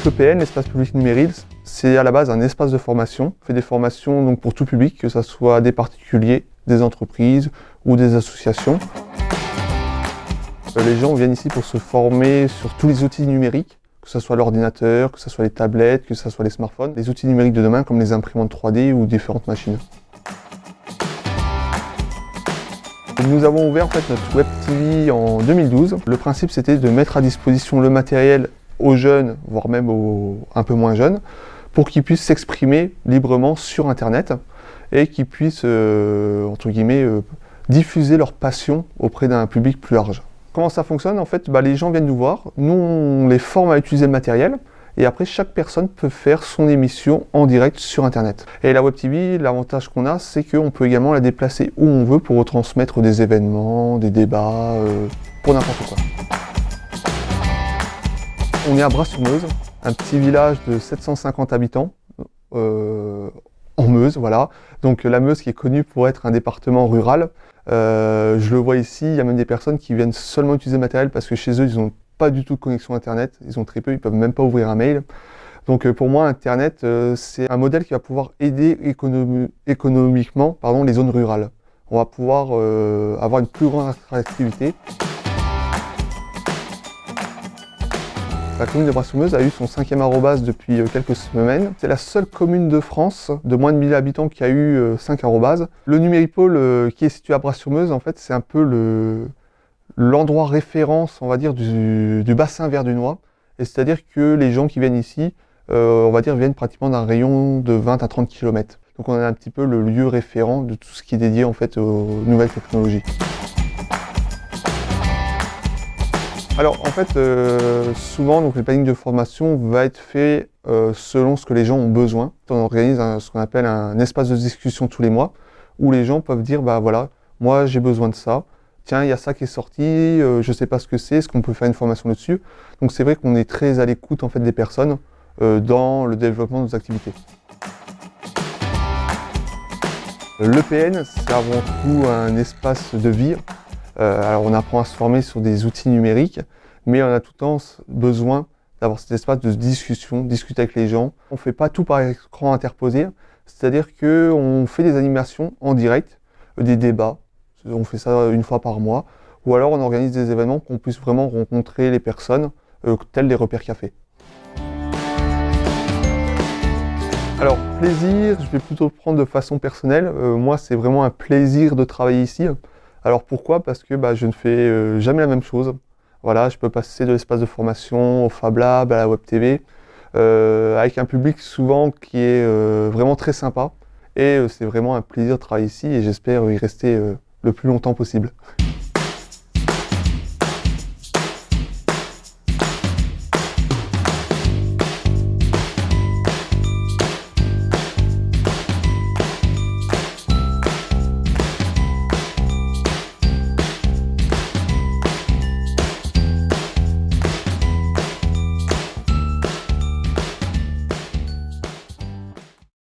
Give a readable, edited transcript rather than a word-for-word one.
l'EPN, l'espace public numérique, c'est à la base un espace de formation. On fait des formations donc, pour tout public, que ce soit des particuliers, des entreprises ou des associations. Les gens viennent ici pour se former sur tous les outils numériques, que ce soit l'ordinateur, que ce soit les tablettes, que ce soit les smartphones, les outils numériques de demain comme les imprimantes 3D ou différentes machines. Nous avons ouvert en fait notre Web TV en 2012. Le principe c'était de mettre à disposition le matériel aux jeunes, voire même aux un peu moins jeunes, pour qu'ils puissent s'exprimer librement sur Internet et qu'ils puissent, entre guillemets, diffuser leur passion auprès d'un public plus large. Comment ça fonctionne? En fait, les gens viennent nous voir, nous on les forme à utiliser le matériel, et après chaque personne peut faire son émission en direct sur Internet. Et la Web TV, l'avantage qu'on a, c'est qu'on peut également la déplacer où on veut pour retransmettre des événements, des débats, pour n'importe quoi. On est à Bras-sur-Meuse, un petit village de 750 habitants, en Meuse, voilà. Donc la Meuse qui est connue pour être un département rural. Je le vois ici, il y a même des personnes qui viennent seulement utiliser le matériel parce que chez eux, ils n'ont pas du tout de connexion Internet, ils ont très peu, ils ne peuvent même pas ouvrir un mail. Donc pour moi, Internet, c'est un modèle qui va pouvoir aider économiquement les zones rurales. On va pouvoir avoir une plus grande attractivité. La commune de Bras-sur-Meuse a eu son 5e arrobase depuis quelques semaines. C'est la seule commune de France de moins de 1000 habitants qui a eu 5 arrobases. Le Numéripôle qui est situé à Bras-sur-Meuse, en fait, c'est un peu l'endroit référence, on va dire, du bassin verdunois. Et c'est-à-dire que les gens qui viennent ici, on va dire, viennent pratiquement d'un rayon de 20 à 30 km. Donc on a un petit peu le lieu référent de tout ce qui est dédié en fait aux nouvelles technologies. Alors en fait, souvent donc, le planning de formation va être fait selon ce que les gens ont besoin. On organise ce qu'on appelle un espace de discussion tous les mois, où les gens peuvent dire, voilà, moi j'ai besoin de ça, tiens, il y a ça qui est sorti, je ne sais pas ce que c'est, est-ce qu'on peut faire une formation là-dessus? Donc c'est vrai qu'on est très à l'écoute en fait, des personnes dans le développement de nos activités. L'EPN, c'est avant tout un espace de vie. Alors on apprend à se former sur des outils numériques, mais on a tout le temps besoin d'avoir cet espace de discussion, discuter avec les gens. On ne fait pas tout par écran interposé, c'est-à-dire qu'on fait des animations en direct, des débats, on fait ça une fois par mois, ou alors on organise des événements qu'on puisse vraiment rencontrer les personnes, tels les repères café. Alors plaisir, je vais plutôt le prendre de façon personnelle. Moi c'est vraiment un plaisir de travailler ici. Alors pourquoi? Parce que je ne fais jamais la même chose. Voilà, je peux passer de l'espace de formation au Fab Lab, à la Web TV, avec un public souvent qui est vraiment très sympa. Et c'est vraiment un plaisir de travailler ici et j'espère y rester le plus longtemps possible.